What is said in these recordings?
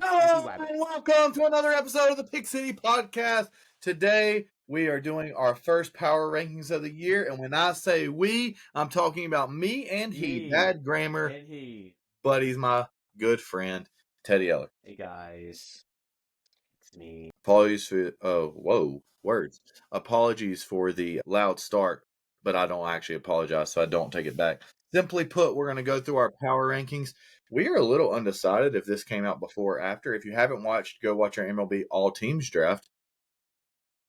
Hello and welcome to another episode of the Pick City Podcast. Today we are doing our first power rankings of the year, and when I say we, I'm talking about me and he, bad grammar, and he. but he's my good friend, Teddy Eller. Hey guys, it's me. Apologies for words. Apologies for the loud start, but I don't actually apologize, so I don't take it back. Simply put, we're going to go through our power rankings. We are a little undecided if this came out before or after. If you haven't watched, go watch our MLB All Teams draft.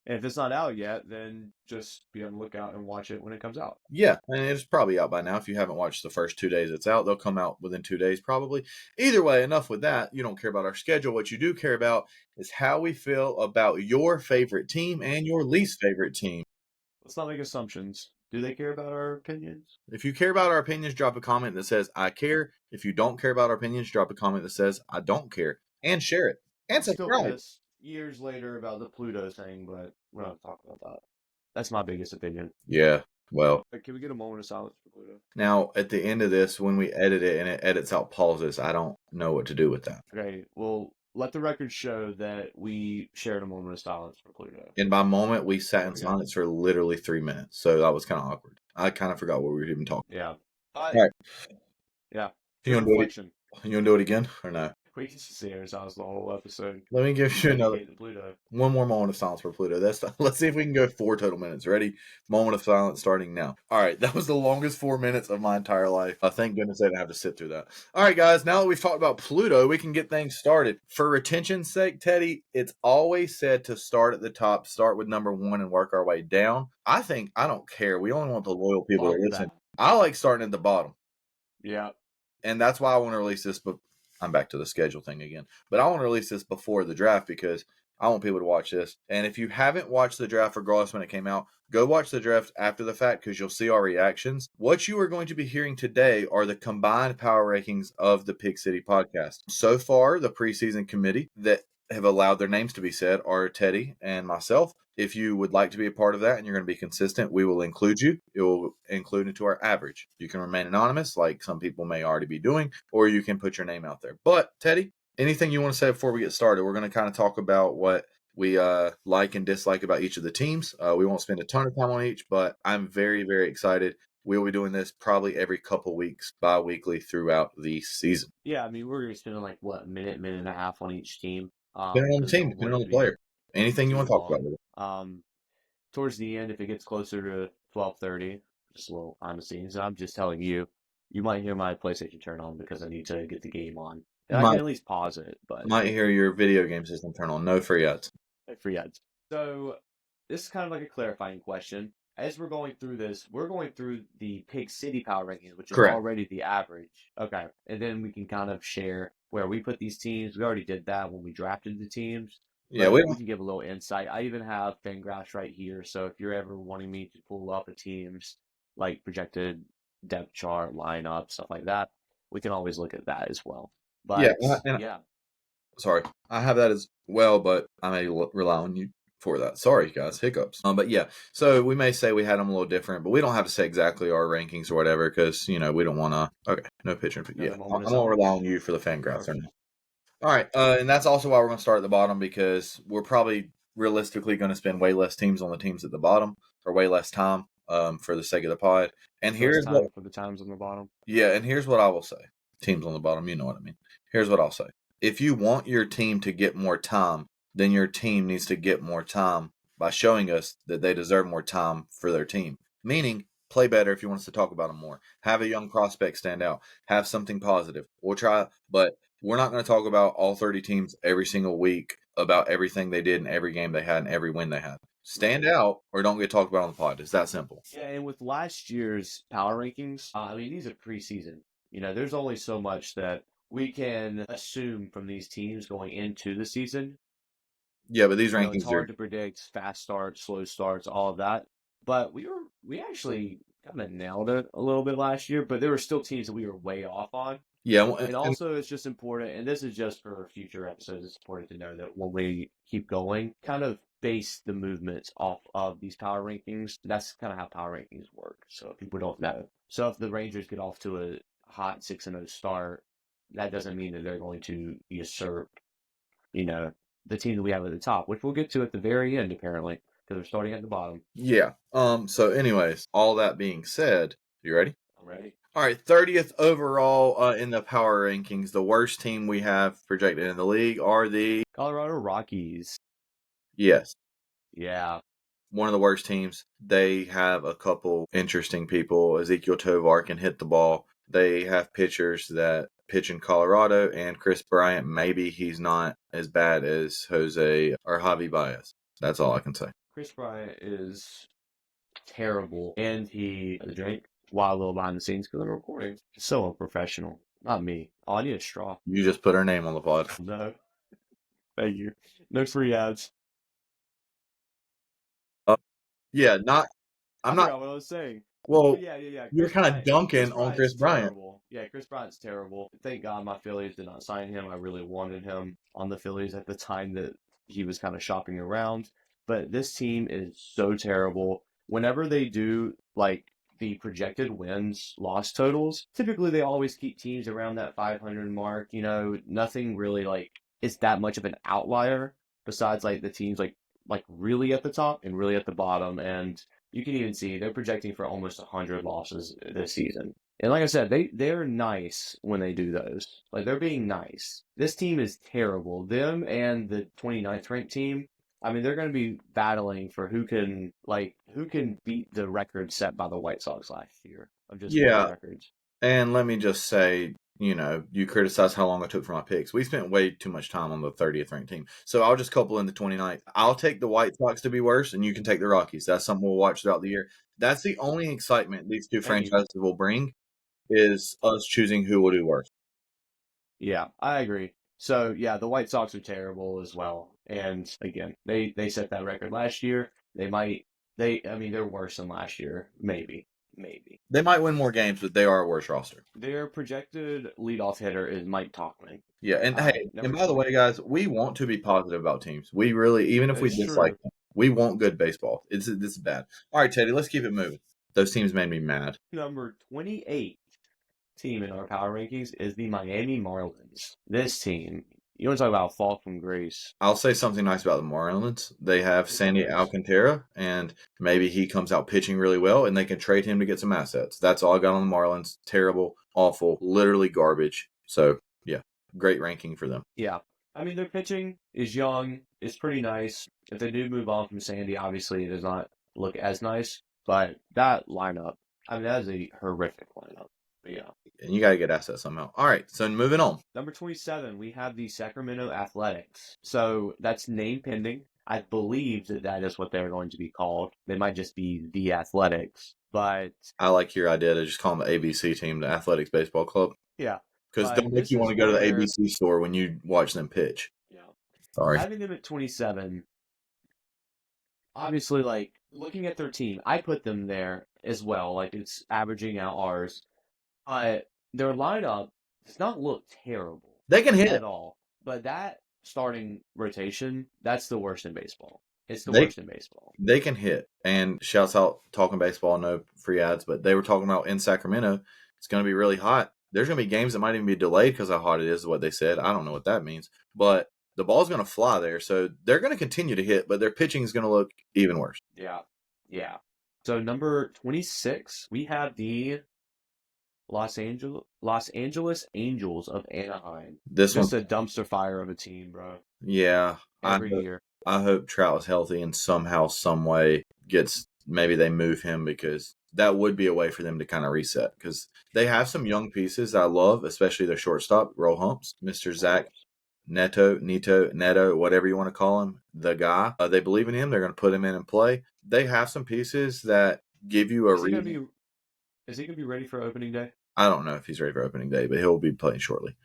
And if it's not out yet, then just be on the lookout and watch it when it comes out. Yeah, and it's probably out by now. If you haven't watched the first 2 days it's out, they'll come out within 2 days probably. Either way, enough with that. You don't care about our schedule. What you do care about is how we feel about your favorite team and your least favorite team. Let's not make assumptions. Do they care about our opinions? If you care about our opinions, drop a comment that says, I care. If you don't care about our opinions, drop a comment that says, I don't care. And share it. And subscribe. Still pissed years later about the Pluto thing, but we're not talking about that. That's my biggest opinion. Yeah, well. Can we get a moment of silence for Pluto? Now, at the end of this, when we edit it and it edits out pauses, I don't know what to do with that. Okay, well, let the record show that we shared a moment of silence for Pluto. And by moment, we sat in silence for literally 3 minutes. So that was kind of awkward. I kind of forgot what we were even talking about. Yeah. All right. Yeah. You want to do it again or no? We can just hear silence the whole episode. Let me give you one more moment of silence for Pluto. Let's see if we can go 4 total minutes. Ready? Moment of silence starting now. All right, that was the longest 4 minutes of my entire life. Thank goodness I didn't have to sit through that. All right, guys, now that we've talked about Pluto, we can get things started. For retention's sake, Teddy, it's always said to start at the top, start with number 1 and work our way down. I don't care. We only want the loyal people to listen. I like starting at the bottom. Yeah. And that's why I want to release this book. I'm back to the schedule thing again. But I want to release this before the draft because I want people to watch this. And if you haven't watched the draft, regardless when it came out, go watch the draft after the fact because you'll see our reactions. What you are going to be hearing today are the combined power rankings of the Pick City podcast. So far, the preseason committee that have allowed their names to be said are Teddy and myself. If you would like to be a part of that and you're going to be consistent, we will include you. It will include into our average. You can remain anonymous, like some people may already be doing, or you can put your name out there. But, Teddy, anything you want to say before we get started? We're going to kind of talk about what we like and dislike about each of the teams. We won't spend a ton of time on each, but I'm very, very excited. We'll be doing this probably every couple weeks, bi-weekly throughout the season. Yeah, I mean, we're going to spend like, a minute and a half on each team. Depending on the team, depending on the player. Anything you want to talk about with it. Towards the end, if it gets closer to 12:30, just a little behind the scenes, I'm just telling you, you might hear my PlayStation turn on because I need to get the game on. And I can at least pause it, but might hear your video game system turn on. No free ads. Free ads. So this is kind of like a clarifying question. As we're going through this, we're going through the Pick City power rankings, which is already the average. Okay, and then we can kind of share where we put these teams. We already did that when we drafted the teams. Yeah, we can give a little insight. I even have Fangraphs right here, so if you're ever wanting me to pull up a team's like projected depth chart, lineup, stuff like that, we can always look at that as well. But yeah. Sorry, I have that as well, but I may rely on you for that. Sorry, guys, hiccups. But yeah, so we may say we had them a little different, but we don't have to say exactly our rankings or whatever because we don't want to. Okay, no pitching. Yeah, I don't rely on you for the Fangraphs or not. All right, and that's also why we're going to start at the bottom because we're probably realistically going to spend way less teams on the teams at the bottom or way less time for the sake of the pod. And here's what for the times on the bottom. Yeah, and here's what I will say. Teams on the bottom, you know what I mean. Here's what I'll say. If you want your team to get more time, then your team needs to get more time by showing us that they deserve more time for their team. Meaning, play better if you want us to talk about them more. Have a young prospect stand out. Have something positive. We'll try, but we're not going to talk about all 30 teams every single week about everything they did in every game they had and every win they had. Stand out or don't get talked about on the pod. It's that simple. Yeah, and with last year's power rankings, I mean, these are preseason. There's only so much that we can assume from these teams going into the season. Yeah, but these rankings it's hard to predict fast starts, slow starts, all of that. But we actually kind of nailed it a little bit last year, but there were still teams that we were way off on. Yeah, and also it's just important, and this is just for future episodes, it's important to know that when we keep going, kind of base the movements off of these power rankings. That's kind of how power rankings work, so people don't know. So if the Rangers get off to a hot 6-0 start, that doesn't mean that they're going to usurp the team that we have at the top, which we'll get to at the very end, apparently, because we're starting at the bottom. Yeah. So anyways, all that being said, you ready? I'm ready. All right, 30th overall in the power rankings. The worst team we have projected in the league are the Colorado Rockies. Yes. Yeah. One of the worst teams. They have a couple interesting people. Ezekiel Tovar can hit the ball. They have pitchers that pitch in Colorado, and Chris Bryant, maybe he's not as bad as Jose or Javi Baez. That's all I can say. Chris Bryant is terrible, and he has a drink while a little behind the scenes because I'm recording. So unprofessional. Not me. Oh, I need a straw. You just put her name on the pod. No. Thank you. No free ads. Yeah, not. I forgot what I was saying. Well, yeah. you're kind of dunking on Chris Bryant. Terrible. Yeah, Chris Bryant's terrible. Thank God my Phillies did not sign him. I really wanted him on the Phillies at the time that he was kind of shopping around. But this team is so terrible. Whenever they do, like, the projected wins-loss totals, typically they always keep teams around that 500 mark. Nothing really, like, is that much of an outlier besides, like, the teams, like really at the top and really at the bottom. And you can even see they're projecting for almost 100 losses this season. And like I said, they're nice when they do those. Like, they're being nice. This team is terrible. Them and the 29th ranked team, I mean, they're going to be battling for who can beat the record set by the White Sox last year of just winning records. And let me just say, you criticize how long I took for my picks. We spent way too much time on the 30th ranked team. So I'll just couple in the 29th. I'll take the White Sox to be worse, and you can take the Rockies. That's something we'll watch throughout the year. That's the only excitement these two franchises will bring, is us choosing who will do worse. Yeah, I agree. So, yeah, the White Sox are terrible as well. And, again, they set that record last year. They're worse than last year. Maybe. They might win more games, but they are a worse roster. Their projected leadoff hitter is Mike Tauchman. Yeah, and and by the way, guys, we want to be positive about teams. We really, even if we dislike them, we want good baseball. This is bad. All right, Teddy, let's keep it moving. Those teams made me mad. Number 28 team in our power rankings is the Miami Marlins. This team, you want to talk about fall from grace? I'll say something nice about the Marlins. They have Sandy Alcantara, and maybe he comes out pitching really well, and they can trade him to get some assets. That's all I got on the Marlins. Terrible, awful, literally garbage. So, yeah, great ranking for them. Yeah. I mean, their pitching is young. It's pretty nice. If they do move on from Sandy, obviously it does not look as nice. But that lineup, I mean, that is a horrific lineup. But yeah. And you got to get assets somehow. All right, so moving on. Number 27, we have the Sacramento Athletics. So that's name pending. I believe that is what they're going to be called. They might just be the Athletics. But I like your idea to just call them the ABC team, the Athletics Baseball Club. Yeah. Because don't make you want to go to the ABC store when you watch them pitch. Yeah. Sorry. Having them at 27, obviously, like, looking at their team, I put them there as well. Like, it's averaging out ours. But their lineup does not look terrible. They can hit at all. But that starting rotation, that's the worst in baseball. It's the worst in baseball. They can hit. And shouts out Talking Baseball, no free ads, but they were talking about in Sacramento, it's going to be really hot. There's going to be games that might even be delayed because how hot it is what they said. I don't know what that means. But the ball's going to fly there. So they're going to continue to hit, but their pitching is going to look even worse. Yeah. So number 26, we have the Los Angeles Angels of Anaheim. This one's a dumpster fire of a team, bro. Yeah. Every year. I hope Trout is healthy and somehow, some way maybe they move him, because that would be a way for them to kind of reset, because they have some young pieces I love, especially their shortstop, Roll Humps, Mr. Zach Neto, whatever you want to call him, the guy. They believe in him. They're going to put him in and play. They have some pieces that give you a reason. Is he going to be ready for opening day? I don't know if he's ready for opening day, but he'll be playing shortly.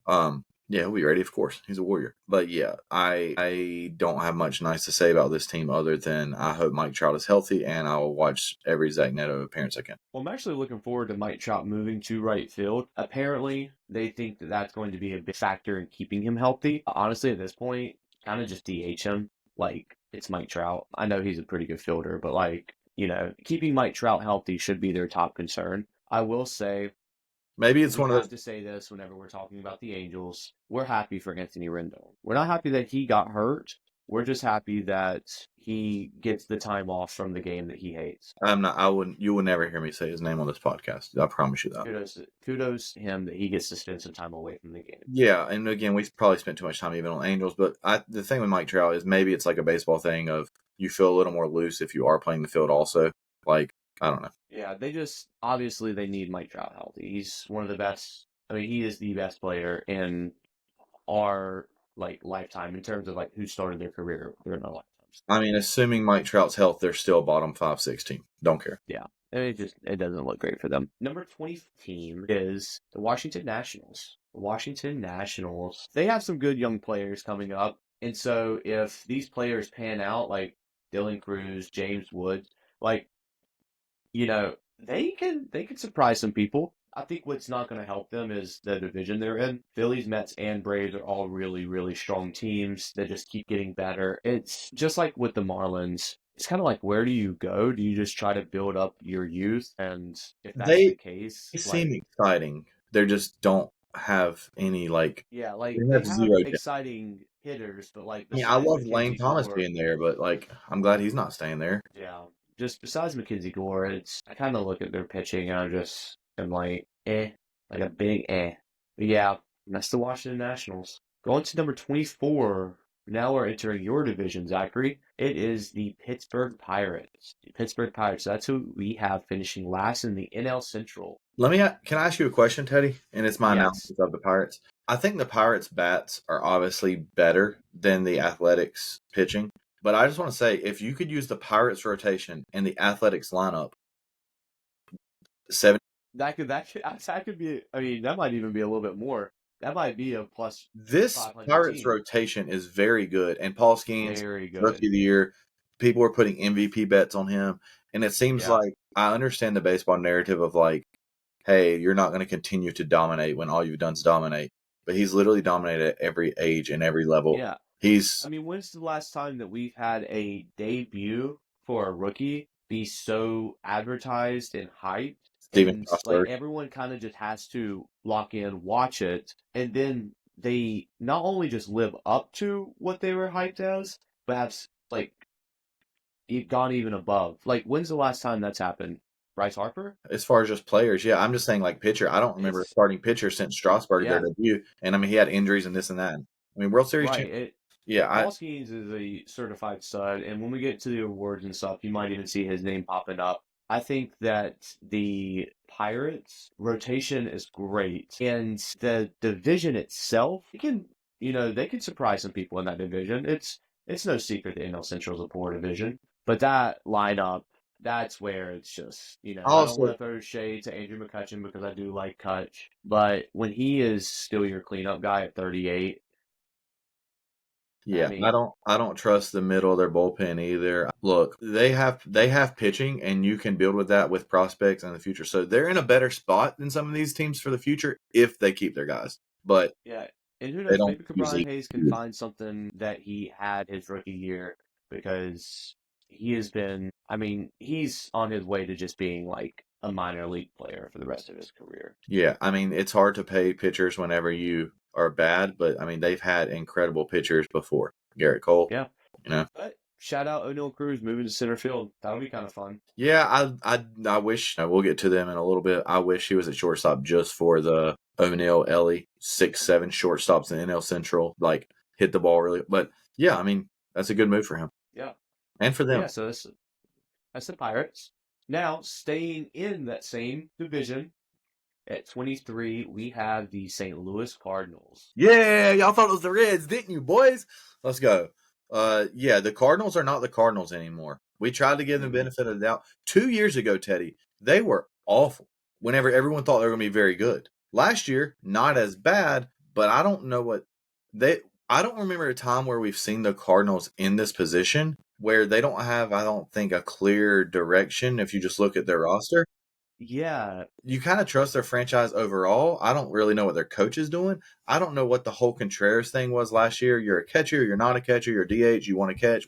Yeah, he'll be ready, of course. He's a Warrior. But yeah, I don't have much nice to say about this team other than I hope Mike Trout is healthy, and I will watch every Zach Neto appearance I can. Well, I'm actually looking forward to Mike Trout moving to right field. Apparently, they think that that's going to be a big factor in keeping him healthy. Honestly, at this point, kind of just DH him. Like, it's Mike Trout. I know he's a pretty good fielder, but keeping Mike Trout healthy should be their top concern. I will say, Maybe it's we one of have those. to say this whenever we're talking about the Angels. We're happy for Anthony Rendon. We're not happy that he got hurt. We're just happy that he gets the time off from the game that he hates. I'm not. I wouldn't. You will never hear me say his name on this podcast. I promise you that. Kudos to him that he gets to spend some time away from the game. Yeah, and again, we probably spent too much time even on Angels, but the thing with Mike Trout is maybe it's like a baseball thing of you feel a little more loose if you are playing the field also. Like, I don't know. Yeah, obviously they need Mike Trout healthy. He's one of the best. I mean, he is the best player in our lifetime in terms of who started their career during our lifetimes. I mean, assuming Mike Trout's health, they're still bottom 5-6 team. Don't care. Yeah. And it doesn't look great for them. Number 20 team is the Washington Nationals. The Washington Nationals, they have some good young players coming up. And so if these players pan out, like Dylan Cruz, James Wood, they can surprise some people. I think what's not going to help them is the division they're in. Phillies, Mets, and Braves are all really, really strong teams that just keep getting better. It's just like with the Marlins. It's kind of like, where do you go? Do you just try to build up your youth? And if that's the case, they seem exciting. They just don't have any they have zero exciting hitters, but I love Lane Thomas being there, but I'm glad he's not staying there. Yeah, just besides Mackenzie Gore, I kind of look at their pitching and I'm like a big eh. But yeah, that's the Washington Nationals. Going to number 24. Now we're entering your division, Zackery. It is the Pittsburgh Pirates. The Pittsburgh Pirates. That's who we have finishing last in the NL Central. Can I ask you a question, Teddy? And it's my analysis of the Pirates. I think the Pirates' bats are obviously better than the Athletics' pitching. But I just want to say, if you could use the Pirates' rotation and the Athletics lineup, that could be. I mean, that might even be a little bit more. That might be a plus. This Pirates rotation is very good, and Paul Skeens, Rookie of the Year, people are putting MVP bets on him, and it seems like I understand the baseball narrative of hey, you're not going to continue to dominate when all you've done is dominate, but he's literally dominated at every age and every level. Yeah, when's the last time that we've had a debut for a rookie be so advertised and hyped? And everyone kind of just has to lock in, watch it, and then they not only just live up to what they were hyped as, but have gone even above. When's the last time that's happened? Bryce Harper? As far as just players, yeah, I'm just saying pitcher. I don't remember starting pitcher since Strasburg their debut, and he had injuries and this and that. World Series. Right. Paul Skeens is a certified stud, and when we get to the awards and stuff, you might even see his name popping up. I think that the Pirates rotation is great, and the division itself, they can surprise some people in that division. It's no secret the NL Central is a poor division, but that lineup, that's where it's just, I don't want to throw shade to Andrew McCutchen because I do like Kutch, but when he is still your cleanup guy at 38. Yeah, I don't trust the middle of their bullpen either. Look, they have pitching, and you can build with that with prospects in the future. So they're in a better spot than some of these teams for the future if they keep their guys. But yeah, and who knows? Maybe Brian Hayes can find something that he had his rookie year, because he has been. He's on his way to just being a minor league player for the rest of his career. Yeah, it's hard to pay pitchers whenever you are bad, but they've had incredible pitchers before. Garrett Cole. Yeah. But shout out O'Neal Cruz moving to center field. That'll be kind of fun. Yeah, I wish we'll get to them in a little bit. I wish he was at shortstop just for the O'Neal, Ellie, 6-7 shortstops in NL Central, hit the ball really. But yeah, that's a good move for him. Yeah. And for them. Yeah, so that's the Pirates. Now, staying in that same division, at 23, we have the St. Louis Cardinals. Yeah, y'all thought it was the Reds, didn't you, boys? Let's go. The Cardinals are not the Cardinals anymore. We tried to give them the benefit of the doubt. 2 years ago, Teddy, they were awful whenever everyone thought they were going to be very good. Last year, not as bad, but I don't know I don't remember a time where we've seen the Cardinals in this position where they don't have, I don't think, a clear direction if you just look at their roster. Yeah. You kind of trust their franchise overall. I don't really know what their coach is doing. I don't know what the whole Contreras thing was last year. You're a catcher. You're not a catcher. You're DH. You want to catch.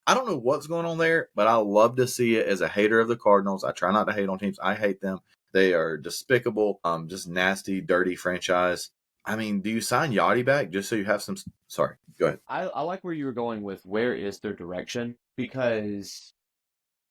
I don't know what's going on there, but I love to see it as a hater of the Cardinals. I try not to hate on teams. I hate them. They are despicable, just nasty, dirty franchise. I mean, do you sign Yachty back just so you have some? Sorry, go ahead. I like where you were going with where is their direction, because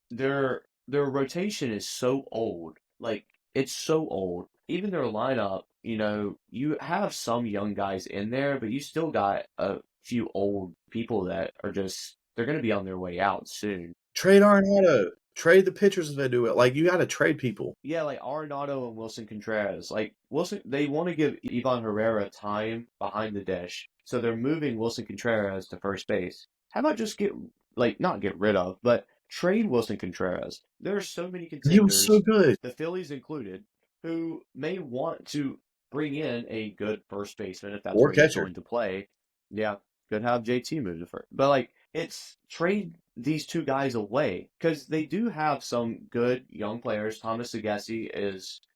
their rotation is so old. Like, it's so old. Even their lineup, you have some young guys in there, but you still got a few old people that are just they're going to be on their way out soon. Trade Arenado. Trade the pitchers if they do it. Like, you got to trade people. Yeah, like Arenado and Wilson Contreras. Like Wilson, they want to give Ivan Herrera time behind the dish, so they're moving Wilson Contreras to first base. How about just not get rid of, but trade Wilson Contreras? There are so many He was so contenders, good. the Phillies included, who may want to bring in a good first baseman if that's Or where he's catcher. going to play. Yeah, could have JT move to first, but like it's trade these two guys away because they do have some good young players. Thomas Agassi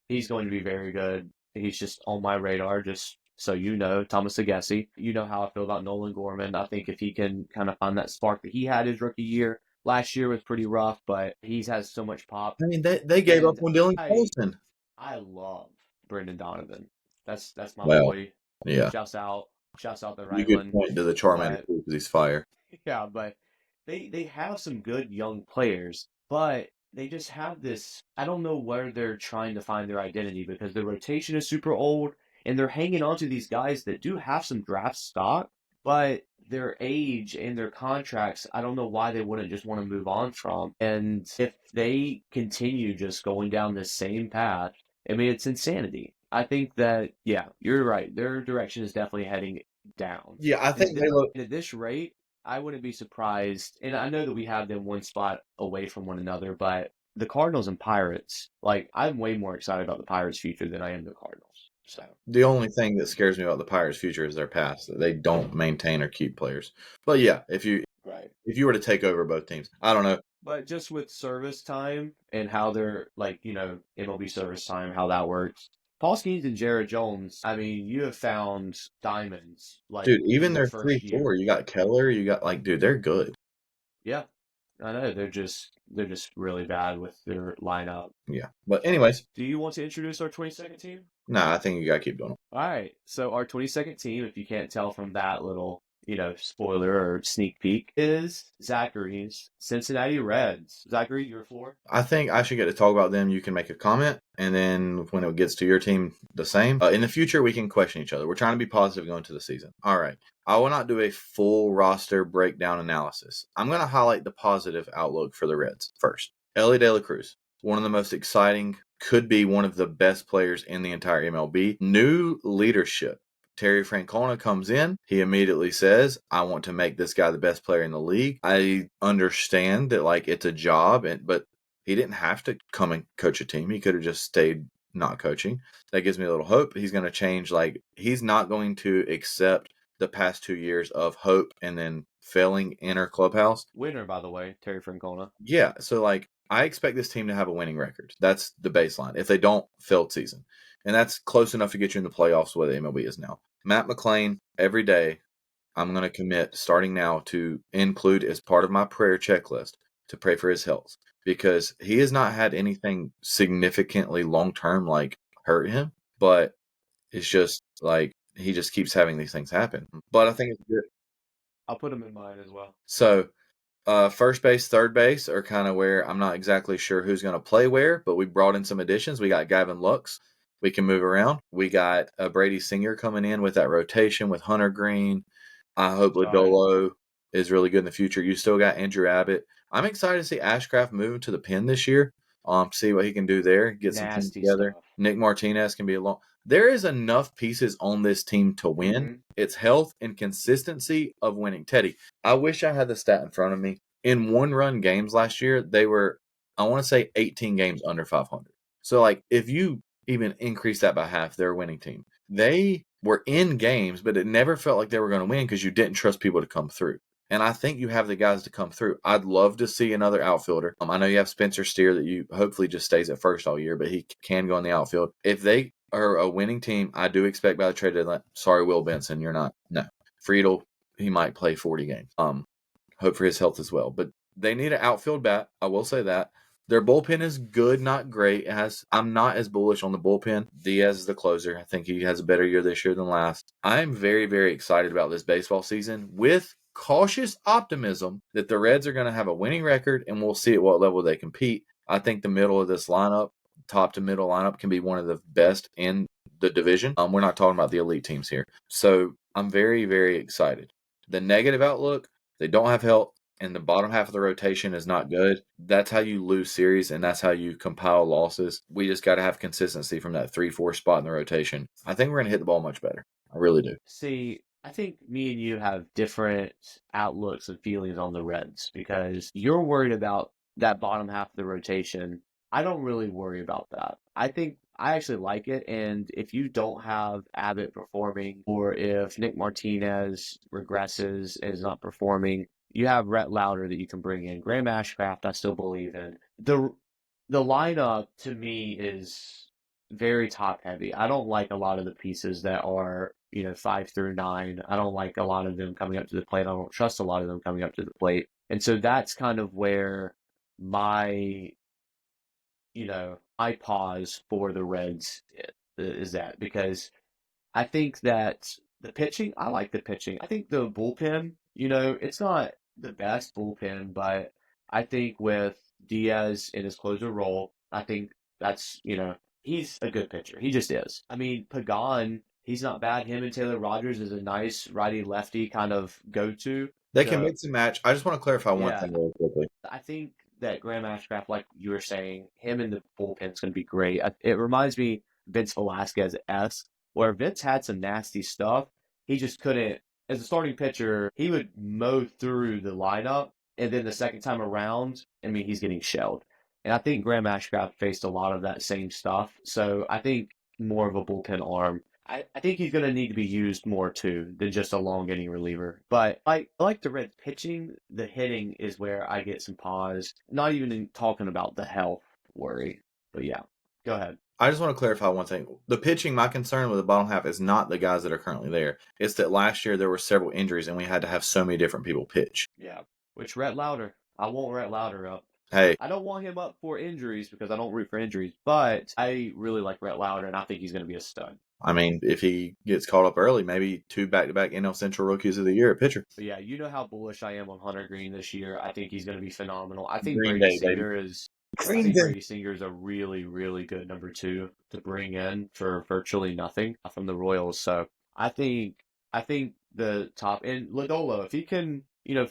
he's going to be very good. He's just on my radar, just so you know, Thomas Agassi. You know how I feel about Nolan Gorman. I think if he can kind of find that spark that he had his rookie year, last year was pretty rough, but he has so much pop. I mean, they gave up And on Dylan I Colson. I love Brendan Donovan. That's my Well, boy. yeah. Shouts out the You right could one. point to the Charmander But because he's fire. yeah, but they have some good young players, but they just have this. I don't know where they're trying to find their identity because the rotation is super old and they're hanging on to these guys that do have some draft stock, but their age and their contracts, I don't know why they wouldn't just want to move on from. And if they continue just going down the same path, I mean, it's insanity. I think that, yeah, you're right. Their direction is definitely heading down. Yeah, I think they look. And at this rate, I wouldn't be surprised. And I know that we have them one spot away from one another, but the Cardinals and Pirates, like, I'm way more excited about the Pirates' future than I am the Cardinals. So The only thing that scares me about the Pirates' future is their past. That they don't maintain or keep players. But yeah, if you were to take over both teams, I don't know. But just with service time and how they're like, MLB service time, how that works. Paul Skeens and Jared Jones, I mean, you have found diamonds like Dude, even in their their first 3-4, year. you got Keller, you got dude, they're good. Yeah, I know they're just really bad with their lineup. Yeah. But anyways, Do you want to introduce our 22nd team? nah, I think you gotta keep doing it. All right. So our 22nd team, if you can't tell from that little, spoiler or sneak peek, is Zackery's Cincinnati Reds. Zackery, your floor? I think I should get to talk about them. You can make a comment, and then when it gets to your team, the same. In the future, we can question each other. We're trying to be positive going to the season. All right. I will not do a full roster breakdown analysis. I'm going to highlight the positive outlook for the Reds first. Ellie De La Cruz, one of the most exciting, could be one of the best players in the entire MLB. New leadership. Terry Francona comes in. He immediately says, I want to make this guy the best player in the league. I understand that it's a job, but he didn't have to come and coach a team. He could have just stayed not coaching. That gives me a little hope. He's going to change. He's not going to accept the past 2 years of hope and then failing in our clubhouse. Winner, by the way, Terry Francona. Yeah. So I expect this team to have a winning record. That's the baseline. If they don't, failed season. And that's close enough to get you in the playoffs where the MLB is now. Matt McClain, every day, I'm going to commit starting now to include as part of my prayer checklist to pray for his health because he has not had anything significantly long-term hurt him, but it's just he just keeps having these things happen. But I think it's good. I'll put him in mine as well. So first base, third base are kind of where I'm not exactly sure who's going to play where, but we brought in some additions. We got Gavin Lux. We can move around. We got Brady Singer coming in with that rotation with Hunter Green. I hope Lodolo is really good in the future. You still got Andrew Abbott. I'm excited to see Ashcraft moving to the pen this year. See what he can do there. Get some teams together. Stuff. Nick Martinez can be along. There is enough pieces on this team to win. Mm-hmm. It's health and consistency of winning. Teddy, I wish I had the stat in front of me. In one-run games last year, they were, I want to say, 18 games under 500. So, if you even increase that by half, they're a winning team. They were in games, but it never felt like they were going to win because you didn't trust people to come through. And I think you have the guys to come through. I'd love to see another outfielder. I know you have Spencer Steer that you hopefully just stays at first all year, but he can go in the outfield. If they are a winning team, I do expect by the trade deadline. Sorry, Will Benson, you're not. No. Friedel, he might play 40 games. Hope for his health as well. But they need an outfield bat. I will say that. Their bullpen is good, not great. I'm not as bullish on the bullpen. Diaz is the closer. I think he has a better year this year than last. I'm very, very excited about this baseball season with cautious optimism that the Reds are going to have a winning record, and we'll see at what level they compete. I think the middle of this lineup, top to middle lineup, can be one of the best in the division. We're not talking about the elite teams here. So I'm very, very excited. The negative outlook, they don't have help, and the bottom half of the rotation is not good. That's how you lose series, and that's how you compile losses. We just got to have consistency from that 3-4 spot in the rotation. I think we're going to hit the ball much better. I really do. See, I think me and you have different outlooks and feelings on the Reds because you're worried about that bottom half of the rotation. I don't really worry about that. I think I actually like it. And if you don't have Abbott performing, or if Nick Martinez regresses and is not performing, you have Rhett Lauder that you can bring in. Graham Ashcraft, I still believe in. The lineup to me is very top heavy. I don't like a lot of the pieces that are 5 through 9. I don't like a lot of them coming up to the plate. I don't trust a lot of them coming up to the plate. And so that's kind of where my my pause for the Reds is that, because I think that the pitching, I like the pitching. I think the bullpen, it's not the best bullpen, but I think with Diaz in his closer role, I think that's, he's a good pitcher. He just is. I mean, Pagan, he's not bad. Him and Taylor Rogers is a nice righty-lefty kind of go-to. They can mix and match. I just want to clarify one Yeah. thing really quickly. I think that Graham Ashcraft, like you were saying, him in the bullpen is going to be great. It reminds me Vince Velasquez-esque, where Vince had some nasty stuff. He just couldn't, as a starting pitcher, he would mow through the lineup, and then the second time around, I mean, he's getting shelled. And I think Graham Ashcraft faced a lot of that same stuff. So I think more of a bullpen arm. I think he's going to need to be used more too than just a long inning reliever. But I like the Reds pitching. The hitting is where I get some pause. Not even talking about the health worry. But yeah, go ahead. I just want to clarify one thing. The pitching, my concern with the bottom half is not the guys that are currently there. It's that last year there were several injuries and we had to have so many different people pitch. Yeah, which Rhett Lauder. I won't Rhett Lauder up. Hey, I don't want him up for injuries because I don't root for injuries, but I really like Rhett Lauder, and I think he's going to be a stud. I mean, if he gets caught up early, maybe 2 back-to-back NL Central Rookies of the Year at pitcher. But yeah, you know how bullish I am on Hunter Green this year. I think he's going to be phenomenal. I think Green Brady Day, baby. Singer is. I Green think Day. Brady Singer is a really, really good number 2 to bring in for virtually nothing from the Royals. So I think the top, and Lodolo, if he can,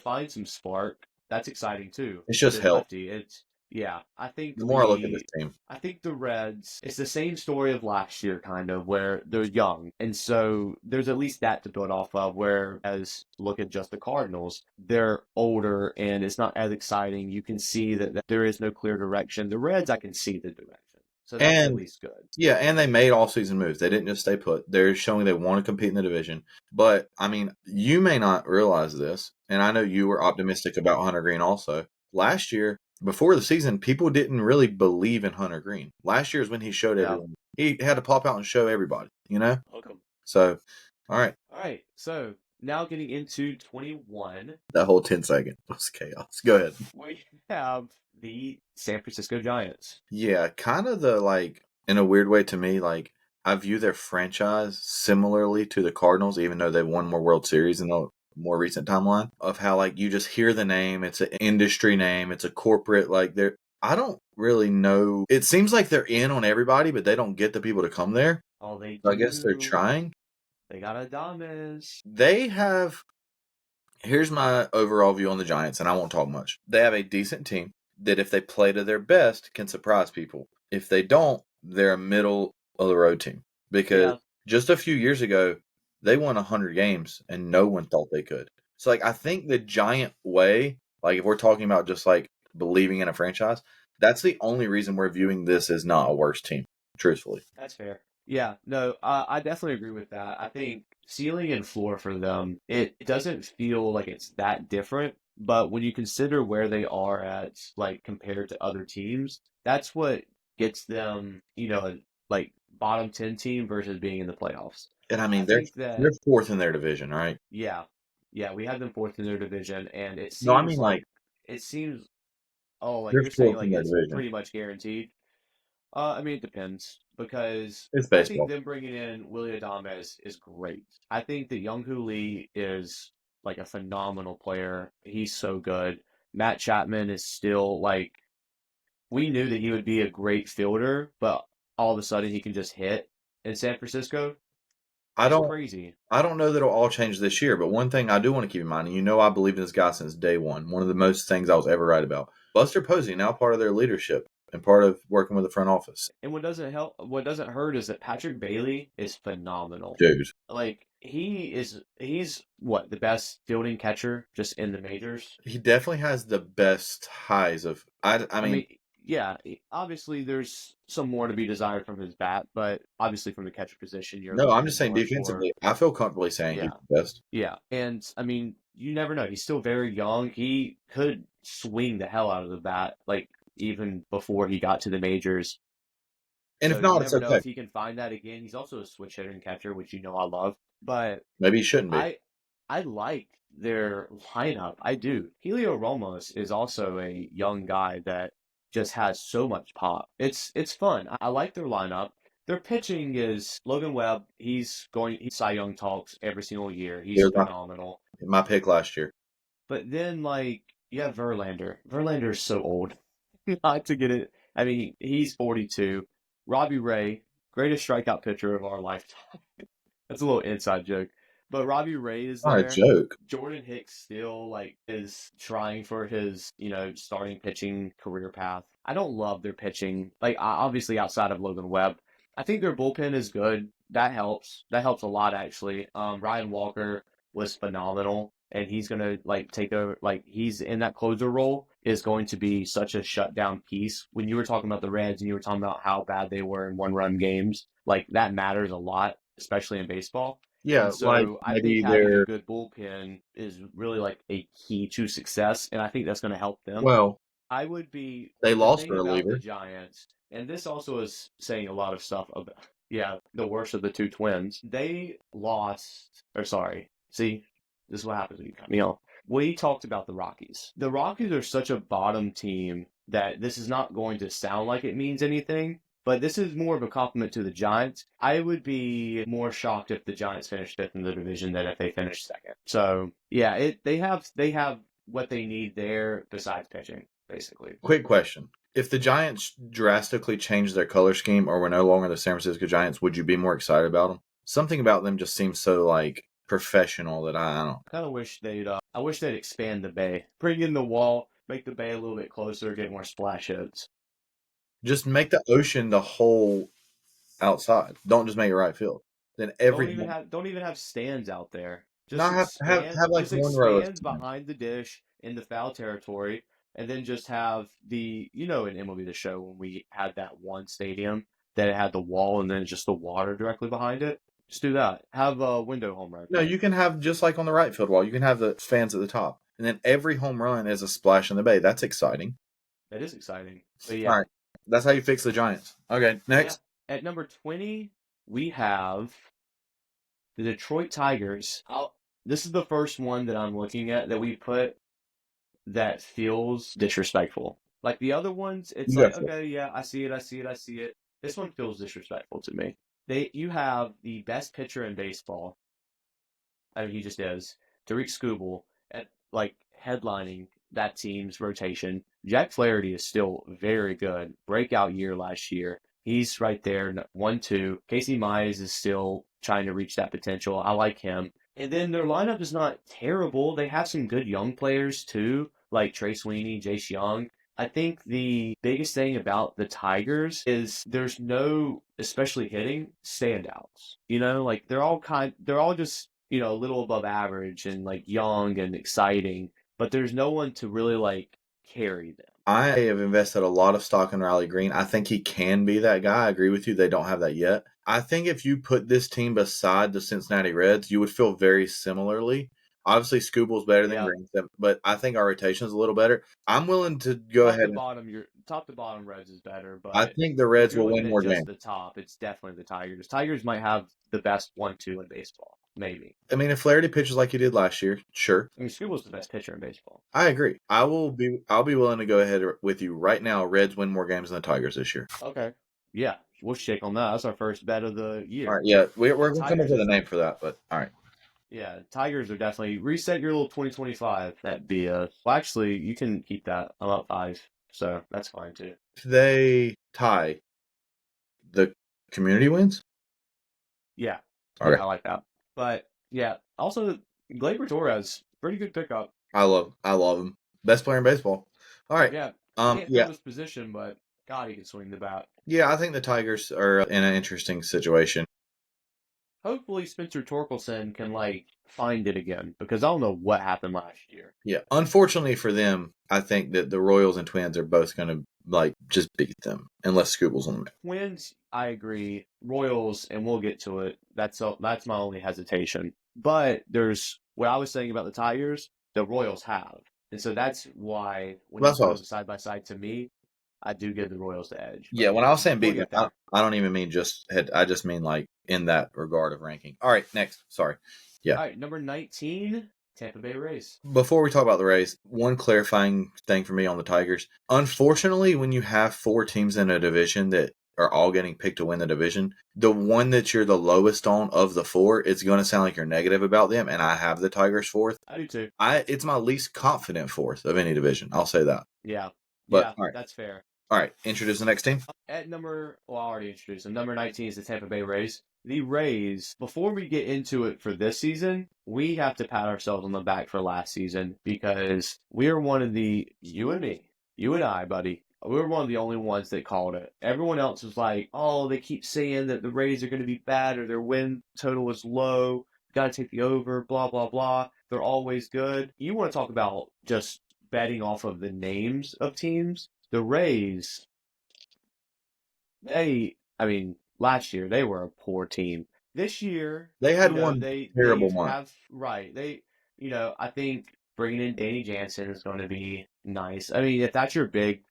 find some spark, that's exciting too. It's just Good help. lefty. Yeah, I think The more I look at this team, I think the Reds, it's the same story of last year, kind of, where they're young. And so there's at least that to build off of, whereas look at just the Cardinals, they're older and it's not as exciting. You can see that there is no clear direction. The Reds, I can see the direction. So that's at least good. Yeah, and they made all-season moves. They didn't just stay put. They're showing they want to compete in the division. But, I mean, you may not realize this, and I know you were optimistic about Hunter Green also. Last year, before the season, people didn't really believe in Hunter Green. Last year is when he showed everyone. He had to pop out and show everybody, Welcome. So, all right. All right. So now getting into 21. That whole 10 second was chaos. Go ahead. We have the San Francisco Giants. Yeah, kind of in a weird way to me, I view their franchise similarly to the Cardinals, even though they've won more World Series in the more recent timeline, of how you just hear the name, it's an industry name, it's a corporate, I don't really know. It seems like they're in on everybody, but they don't get the people to come there. Oh, they do. So I guess they're trying. They got Adames. They have, here's my overall view on the Giants, and I won't talk much. They have a decent team that if they play to their best can surprise people. If they don't, they're a middle of the road team. Because just a few years ago, they won 100 games and no one thought they could. So I think the Giant way, if we're talking about just believing in a franchise, that's the only reason we're viewing this as not a worse team, truthfully. That's fair. Yeah, no, I definitely agree with that. I think ceiling and floor for them, it doesn't feel like it's that different. But when you consider where they are at, compared to other teams, that's what gets them, bottom 10 team versus being in the playoffs. And I mean, they're fourth in their division, right? Yeah. Yeah, we have them fourth in their division, and it seems it seems Oh, like They're you're saying, fourth in like their it's division. pretty much guaranteed. I mean, it depends because It's I think baseball. them bringing in Willie Adames is great. I think that Young-Hoo Lee is like a phenomenal player. He's so good. Matt Chapman is still like we knew that he would be a great fielder, but all of a sudden he can just hit in San Francisco. I It's don't crazy. I don't know that it'll all change this year, but one thing I do want to keep in mind, and I believe in this guy since day one. One of the most things I was ever right about. Buster Posey, now part of their leadership and part of working with the front office. And what doesn't hurt is that Patrick Bailey is phenomenal. Dude, Like he's what, the best fielding catcher just in the majors? he definitely has the best highs of. I I mean, mean, yeah, obviously there's some more to be desired from his bat, but obviously from the catcher position, you're no, I'm looking just saying more for, defensively. I feel comfortably saying he's yeah, the best. yeah. And I mean, you never know. He's still very young. He could swing the hell out of the bat, like even before he got to the majors. And if So you not, it's never know okay. if he can find that again. He's also a switch hitter and catcher, which I love. But Maybe he shouldn't be. I like their lineup. I do. Helio Ramos is also a young guy that just has so much pop. It's fun. I like their lineup. Their pitching is Logan Webb. He's Cy Young talks every single year. He's Here's phenomenal. my pick last year. But then like you have Verlander. Verlander is so old. Not to get it. I mean, he's 42. Robbie Ray, greatest strikeout pitcher of our lifetime. That's a little inside joke. But Robbie Ray is Not a there. joke. Jordan Hicks still like is trying for his, starting pitching career path. I don't love their pitching. Like obviously outside of Logan Webb. I think their bullpen is good. That helps. That helps a lot actually. Ryan Walker was phenomenal and he's gonna like take over like he's in that closer role is going to be such a shutdown piece. When you were talking about the Reds and you were talking about how bad they were in one run games, like that matters a lot, especially in baseball. Yeah, And like so I think maybe having a they're good bullpen is really like a key to success, and I think that's going to help them. well. I would be They the lost a thing about the reliever. Giants, and this also is saying a lot of stuff about, yeah, the worst of the two twins. They lost, or sorry, see, this is what happens when you cut me off. We talked about the Rockies. The Rockies are such a bottom team that this is not going to sound like it means anything, but this is more of a compliment to the Giants. I would be more shocked if the Giants finished fifth in the division than if they finished second. So yeah, they have what they need there besides pitching, basically. Quick question. If the Giants drastically changed their color scheme or were no longer the San Francisco Giants, would you be more excited about them? Something about them just seems so like professional that I don't. Kind of wish I wish they'd expand the bay, bring in the wall, make the bay a little bit closer, get more splash hits. Just make the ocean the whole outside. Don't just make it right field. Then Don't even have stands out there. not have like Just one row of expand behind the dish in the foul territory, and then just have in MLB The Show when we had that one stadium that it had the wall and then just the water directly behind it. Just do that. Have a window home run. No, you can have just like on the right field wall. You can have the fans at the top, and then every home run is a splash in the bay. That's exciting. That is exciting. But All yeah, right, that's how you fix the Giants. Okay, next. yeah. At number 20, we have the Detroit Tigers. This is the first one that I'm looking at that we put that feels disrespectful. Like the other ones, it's You like, got it. okay, yeah, I see it, I see it, I see it. This one feels disrespectful to me. You have the best pitcher in baseball. I mean, he just is. Tariq Skubal at like headlining that team's rotation. Jack Flaherty is still very good. Breakout year last year. He's right there, 1-2. Casey Mize is still trying to reach that potential. I like him. And then their lineup is not terrible. They have some good young players too, like Trey Sweeney, Jace Young. I think the biggest thing about the Tigers is there's no, especially hitting, standouts. Like they're all just, a little above average and like young and exciting, but there's no one to really like carry them. I have invested a lot of stock in Riley Green. I think he can be that guy. I agree with you. They don't have that yet. I think if you put this team beside the Cincinnati Reds, you would feel very similarly. Obviously, Scooble's better than Yeah, Green, but I think our rotation is a little better. I'm willing to go ahead and your top to bottom Reds is better, I but think the if Reds you're will looking win at more just games. the top, it's definitely the Tigers. Tigers might have the best 1-2 in baseball. maybe. I mean, if Flaherty pitches like he did last year, sure. I mean, Strubal's the best pitcher in baseball. I agree. I'll be willing to go ahead with you right now. Reds win more games than the Tigers this year. Okay. Yeah, we'll shake on that. That's our first bet of the year. All right, yeah, we're The going to come up Tigers with a is- name for that, but all right. Yeah, Tigers are definitely reset your little 2025. That be well, actually, you can keep that. I'm up 5, so that's fine too. If they tie, the community wins. Yeah, Okay. I like that. But yeah, also Gleyber Torres, pretty good pickup. I love him. Best player in baseball. All right. Yeah, can't Yeah. throw his position, but God, he can swing the bat. Yeah, I think the Tigers are in an interesting situation. Hopefully, Spencer Torkelson can find it again because I don't know what happened last year. Yeah. Unfortunately for them, I think that the Royals and Twins are both going to just beat them unless Scooble's on them. Twins, I agree. Royals, and we'll get to it. That's my only hesitation. But there's what I was saying about the Tigers. The Royals have, and so that's why when you put them side by side, to me, I do give the Royals the edge. Yeah, when I was saying beat them, I don't even mean just head. I just mean in that regard of ranking. All right, next. Sorry. Yeah. All right, number 19, Tampa Bay Rays. Before we talk about the Rays, one clarifying thing for me on the Tigers. Unfortunately, when you have 4 teams in a division that are all getting picked to win the division, the one that you're the lowest on of the 4, it's going to sound like you're negative about them, and I have the Tigers 4th. I do too. It's my least confident 4th of any division. I'll say that. Yeah. But, yeah, all right. That's fair. All right, introduce the next team. I already introduced them. Number 19 is the Tampa Bay Rays. The Rays, before we get into it for this season, we have to pat ourselves on the back for last season because we are one of you and I, buddy, we were one of the only ones that called it. Everyone else was like, oh, they keep saying that the Rays are going to be bad or their win total is low. Got to take the over, blah, blah, blah. They're always good. You want to talk about just betting off of the names of teams? The Rays, last year they were a poor team. This year they had one terrible month. I think bringing in Danny Jansen is going to be nice. I mean, if that's your big,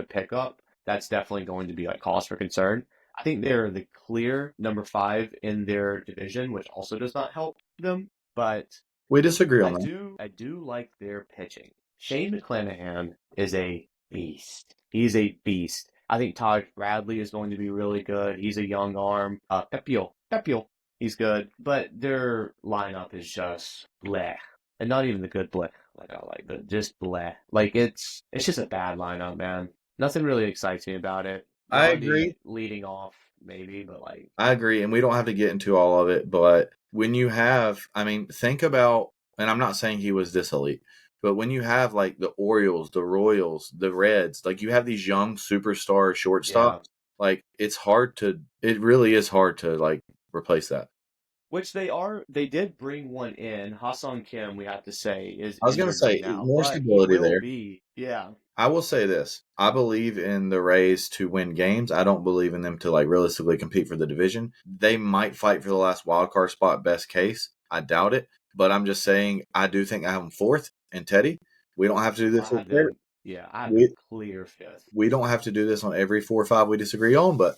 pickup, that's definitely going to be cause for concern. I think they're the clear number 5 in their division, which also does not help them. But we disagree on that. I do like their pitching. Shane McClanahan is a beast. He's a beast. I think Todd Bradley is going to be really good. He's a young arm. Pepiel, he's good. But their lineup is just bleh. And not even the good bleh, but just bleh. It's just a bad lineup, man. Nothing really excites me about it. I agree. Leading off, maybe, but I agree, and we don't have to get into all of it, but when you have, think about, and I'm not saying he was this elite, but when you have the Orioles, the Royals, the Reds, you have these young superstar shortstops, it really is hard to replace that. Which they did bring one in. Ha-Seong Kim, we have to say, I was going to say, more stability there. Yeah. I will say this. I believe in the Rays to win games. I don't believe in them to realistically compete for the division. They might fight for the last wild card spot, best case. I doubt it. But I'm just saying, I do think I have them 4th in Teddy. We don't have to do this. I have a clear 5th. We don't have to do this on every 4 or 5 we disagree on, but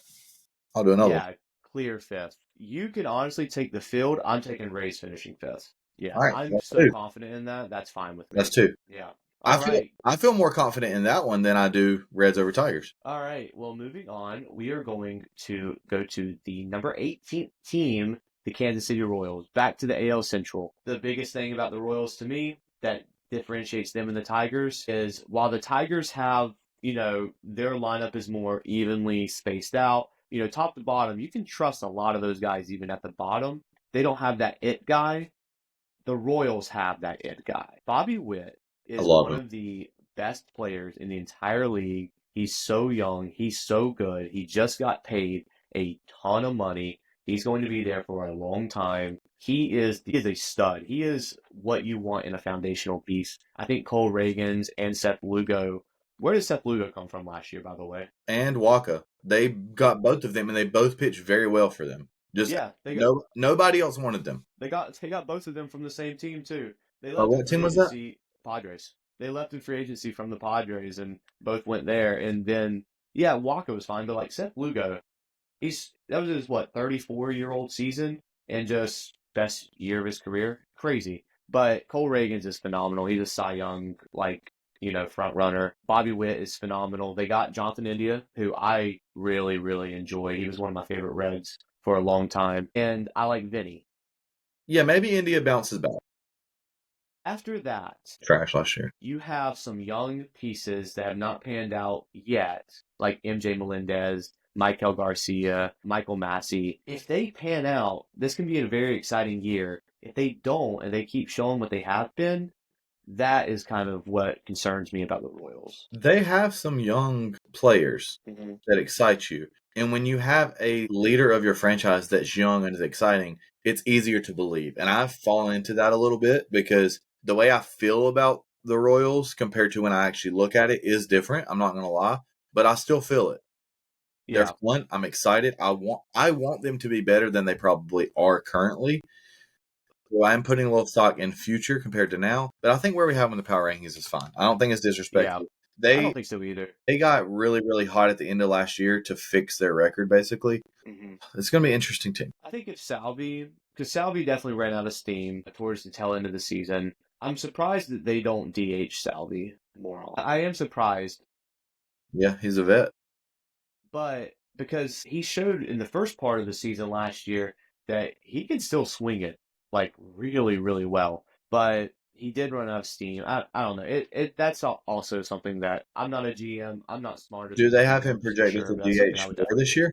I'll do another. Yeah, clear 5th. You can honestly take the field. I'm taking Rays finishing 5th. Yeah, right, I'm so confident in that. That's fine with me. That's 2. Yeah. I feel more confident in that one than I do Reds over Tigers. All right. Well, moving on, we are going to go to the number 18th team, the Kansas City Royals, back to the AL Central. The biggest thing about the Royals to me that differentiates them and the Tigers is while the Tigers have, their lineup is more evenly spaced out, top to bottom, you can trust a lot of those guys even at the bottom. They don't have that it guy. The Royals have that it guy. Bobby Witt is one of the best players in the entire league. He's so young. He's so good. He just got paid a ton of money. He's going to be there for a long time. He is a stud. He is what you want in a foundational piece. I think Cole Reagans and Seth Lugo. Where did Seth Lugo come from last year, by the way? And Waka. They got both of them, and they both pitched very well for them. Nobody else wanted them. They got both of them from the same team too. What team was that? Padres. They left in free agency from the Padres and both went there. And then Waka was fine, but Seth Lugo, that was his 34-year-old season, and just best year of his career. Crazy. But Cole Reagans is phenomenal. He's a Cy Young, front runner. Bobby Witt is phenomenal. They got Jonathan India, who I really, really enjoy. He was one of my favorite Reds for a long time. And I like Vinny. Yeah, maybe India bounces back. After that, Trash last year. you have some young pieces that have not panned out yet, like MJ Melendez, Michael Garcia, Michael Massey. If they pan out, this can be a very exciting year. If they don't and they keep showing what they have been, that is kind of what concerns me about the Royals. They have some young players that excite you. And when you have a leader of your franchise that's young and is exciting, it's easier to believe. And I've fallen into that a little bit because the way I feel about the Royals compared to when I actually look at it is different. I'm not going to lie, but I still feel it. Yeah. They're fun. I'm excited. I want them to be better than they probably are currently. So I'm putting a little stock in future compared to now. But I think where we have them in the power rankings is fine. I don't think it's disrespectful. I don't think so either. They got really, really hot at the end of last year to fix their record, basically. It's going to be an interesting team. I think if because Salvi definitely ran out of steam towards the tail end of the season. I'm surprised that they don't DH Salvi more. I am surprised. Yeah, he's a vet. But because he showed in the first part of the season last year that he can still swing it like really, really well. But he did run out of steam. I don't know. That's also something that I'm not a GM. I'm not smart. Do they have him projected to DH for this year?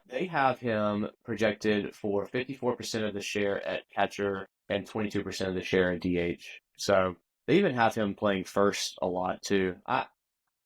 They have him projected for 54% of the share at catcher and 22% of the share at DH. So they even have him playing first a lot too. At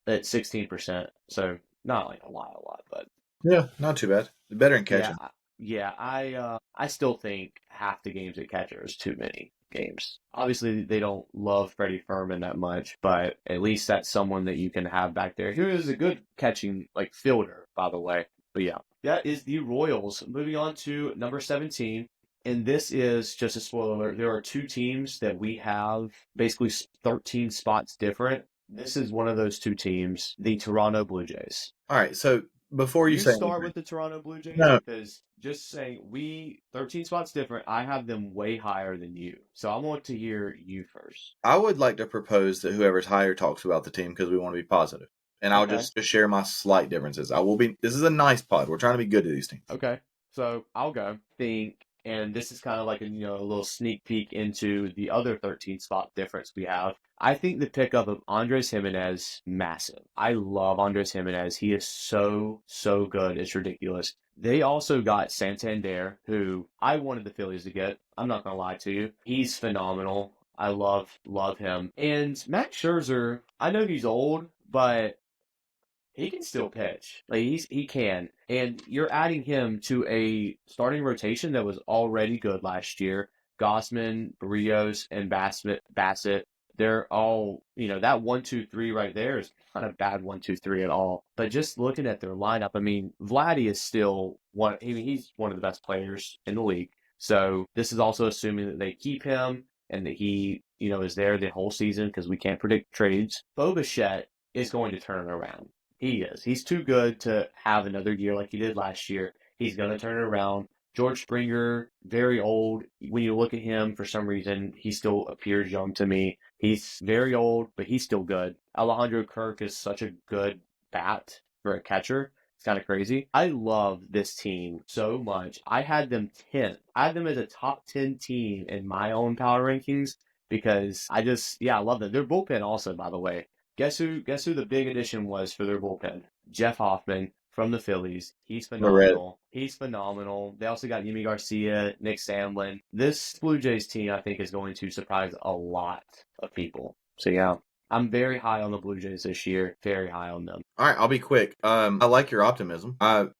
16%. So not like a lot, but yeah, not too bad. Better in catching. Yeah, I still think half the games at catcher is too many games. Obviously, they don't love Freddie Fermin that much, but at least that's someone that you can have back there who is a good catching fielder, by the way. But yeah, that is the Royals. Moving on to number 17. And this is just a spoiler alert. There are two teams that we have basically 13 spots different. This is one of those two teams, the Toronto Blue Jays. All right, so before you say start with the Toronto Blue Jays, because just saying 13 spots different, I have them way higher than you. So I want to hear you first. I would like to propose that whoever's higher talks about the team because we want to be positive. And I'll just share my slight differences. This is a nice pod. We're trying to be good to these teams. Okay. So I'll go. And this is kind of like a little sneak peek into the other 13 spot difference we have. I think the pickup of Andres Gimenez, massive. I love Andres Gimenez. He is so good. It's ridiculous. They also got Santander, who I wanted the Phillies to get. I'm not going to lie to you. He's phenomenal. I love him. And Max Scherzer, I know he's old, but he can still pitch. He can. And you're adding him to a starting rotation that was already good last year. Gossman, Barrios, and Bassett. They're all, that 1-2-3 right there is not a bad 1-2-3 at all. But just looking at their lineup, Vladdy is still he's one of the best players in the league. So this is also assuming that they keep him and that he, is there the whole season because we can't predict trades. Bo Bichette is going to turn it around. He is. He's too good to have another year like he did last year. He's going to turn it around. George Springer, very old. When you look at him, for some reason, he still appears young to me. He's very old, but he's still good. Alejandro Kirk is such a good bat for a catcher. It's kind of crazy. I love this team so much. I had them 10th. I had them as a top 10 team in my own power rankings because I love them. Their bullpen also, by the way. Guess who the big addition was for their bullpen? Jeff Hoffman from the Phillies. He's phenomenal. They also got Yimi Garcia, Nick Sandlin. This Blue Jays team, I think, is going to surprise a lot of people. So, yeah, I'm very high on the Blue Jays this year. Very high on them. All right, I'll be quick. I like your optimism. I'll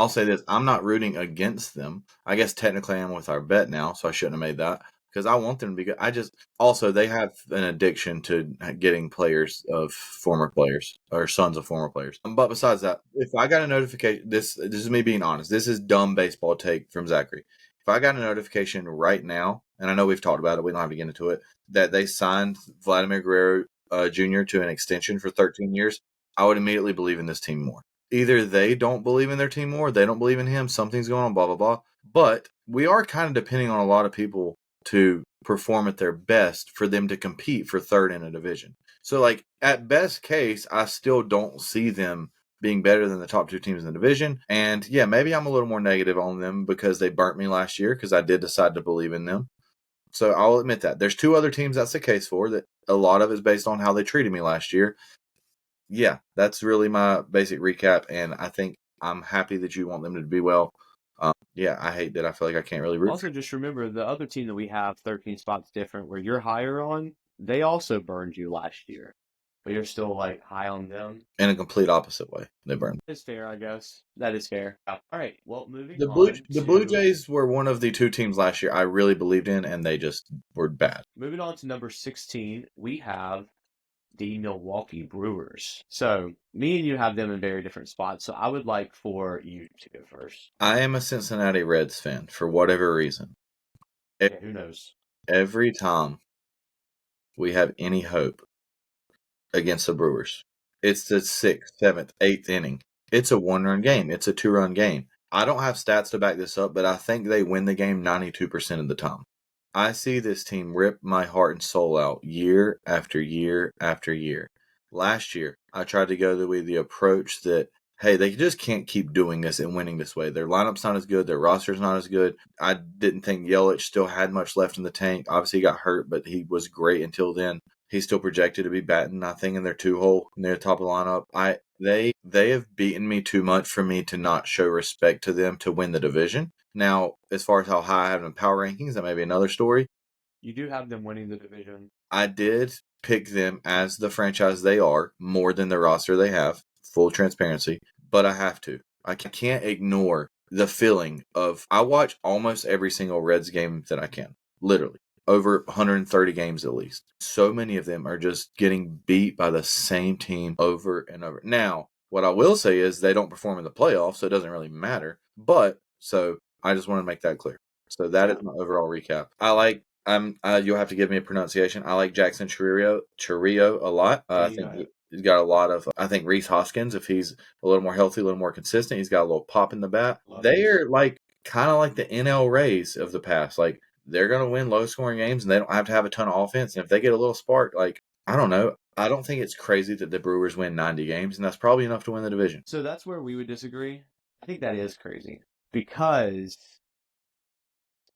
say this. I'm not rooting against them. I guess technically I am with our bet now, so I shouldn't have made that. Because I want them to be good. They have an addiction to getting players of former players or sons of former players. But besides that, if I got a notification, this is me being honest. This is dumb baseball take from Zackery. If I got a notification right now, and I know we've talked about it, we don't have to get into it, that they signed Vladimir Guerrero Jr. to an extension for 13 years, I would immediately believe in this team more. either they don't believe in their team more, they don't believe in him, something's going on, blah, blah, blah. But we are kind of depending on a lot of people to perform at their best for them to compete for third in a division. So, like, at best case, I still don't see them being better than the top two teams in the division. And yeah, maybe I'm a little more negative on them because they burnt me last year because I did decide to believe in them. So I'll admit that. There's two other teams that's the case for, that a lot of is based on how they treated me last year. Yeah, that's really my basic recap, and I think I'm happy that you want them to be well. Yeah, I hate that I feel like I can't really root. Also, just remember the other team that we have 13 spots different where you're higher on, they also burned you last year. But you're still like high on them. In a complete opposite way. They burned. That's fair, I guess. That is fair. All right. Well, moving The on. The Blue Jays were one of the two teams last year I really believed in, and they just were bad. Moving on to number 16, we have the Milwaukee Brewers. So me and you have them in very different spots. So I would like for you to go first. I am a Cincinnati Reds fan for whatever reason. Yeah, who knows? Every time we have any hope against the Brewers, it's the 6th, 7th, 8th inning. It's a 1-run game. It's a 2-run game. I don't have stats to back this up, but I think they win the game 92% of the time. I see this team rip my heart and soul out year after year after year. Last year, I tried to go with the approach that, hey, they just can't keep doing this and winning this way. Their lineup's not as good. Their roster's not as good. I didn't think Yelich still had much left in the tank. Obviously, he got hurt, but he was great until then. He's still projected to be batting, I think, in their 2-hole near the top of the lineup. They have beaten me too much for me to not show respect to them to win the division. Now, as far as how high I have them in power rankings, that may be another story. You do have them winning the division. I did pick them as the franchise they are, more than the roster they have, full transparency, but I have to. I can't ignore the feeling of, I watch almost every single Reds game that I can, literally. Over 130 games at least. So many of them are just getting beat by the same team over and over. Now, what I will say is they don't perform in the playoffs, so it doesn't really matter. But, so I just want to make that clear. So that is my overall recap. I like, you'll have to give me a pronunciation. I like Jackson Chourio a lot. I think he's got a lot of, I think Rhys Hoskins, if he's a little more healthy, a little more consistent, he's got a little pop in the bat. They are like, kind of like the NL Rays of the past. Like, they're going to win low-scoring games, and they don't have to have a ton of offense. And if they get a little spark, like, I don't know. I don't think it's crazy that the Brewers win 90 games, and that's probably enough to win the division. So that's where we would disagree. I think that is crazy because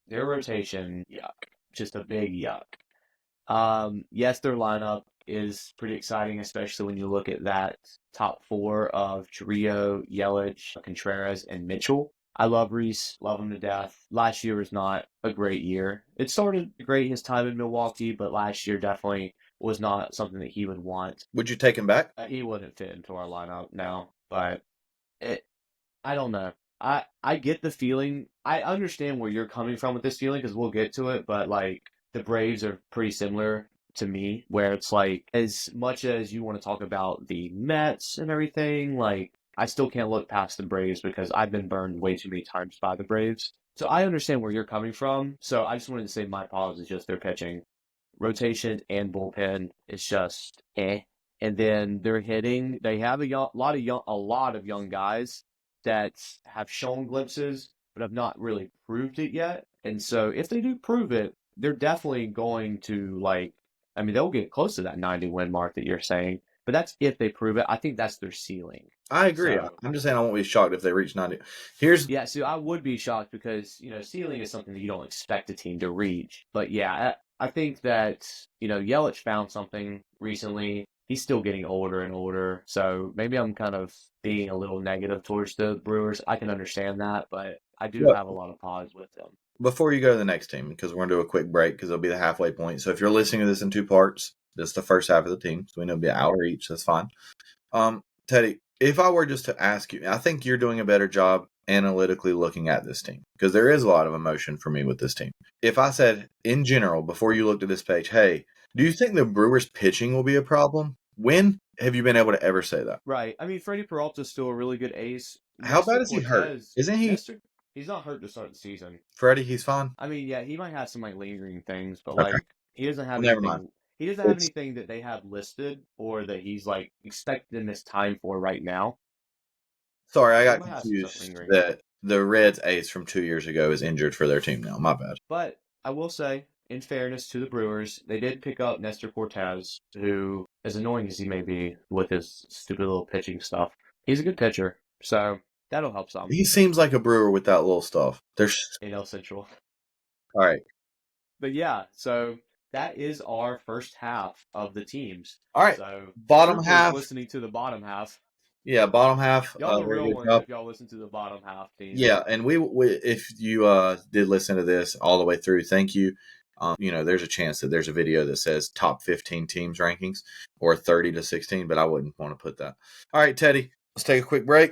their rotation, yuck, just a big yuck. Yes, their lineup is pretty exciting, especially when you look at that top four of Chourio, Yelich, Contreras, and Mitchell. I love Rhys, love him to death. Last year was not a great year. It started great his time in Milwaukee, but last year definitely was not something that he would want. Would you take him back? He wouldn't fit into our lineup now, but I don't know. I get the feeling. I understand where you're coming from with this feeling because we'll get to it, but like the Braves are pretty similar to me, where it's like as much as you want to talk about the Mets and everything, like I still can't look past the Braves because I've been burned way too many times by the Braves. So I understand where you're coming from. So I just wanted to say my pause is just their pitching. Rotation and bullpen is just eh. And then they're hitting. They have a lot of young guys that have shown glimpses but have not really proved it yet. And so if they do prove it, they're definitely going to they'll get close to that 90 win mark that you're saying. But that's if they prove it. I think that's their ceiling. I agree. So, I'm just saying I won't be shocked if they reach 90. So I would be shocked because, ceiling is something that you don't expect a team to reach. But yeah, I think that, Yelich found something recently. He's still getting older and older. So maybe I'm kind of being a little negative towards the Brewers. I can understand that, but I do have a lot of pause with them. Before you go to the next team, because we're going to do a quick break because it'll be the halfway point. So if you're listening to this in two parts, this is the first half of the team. So we know it'll be an hour each. That's fine. Teddy, if I were just to ask you, I think you're doing a better job analytically looking at this team because there is a lot of emotion for me with this team. If I said, in general, before you looked at this page, hey, do you think the Brewers pitching will be a problem? When have you been able to ever say that? Right. I mean, Freddie Peralta's still a really good ace. How bad is he hurt? Isn't he? He's not hurt to start the season. Freddie, he's fine. I mean, yeah, he might have some lingering things, but he doesn't have Never anything. Mind. He doesn't have anything that they have listed or that he's expected in this time for right now. Sorry, I got Someone has something confused ringing. that the Reds ace from 2 years ago is injured for their team now. My bad. But I will say, in fairness to the Brewers, they did pick up Nestor Cortez, who, as annoying as he may be with his stupid little pitching stuff, he's a good pitcher. So that'll help some He seems like a Brewer with that little stuff. There's in El Central. all right. But yeah, so that is our first half of the teams. All right. So Bottom troopers half. listening to the bottom half. Yeah, bottom half. Y'all the Very real good ones job. if y'all listen to the bottom half teams. Yeah, and we if you did listen to this all the way through, thank you. There's a chance that there's a video that says top 15 teams rankings or 30 to 16, but I wouldn't want to put that. All right, Teddy, let's take a quick break.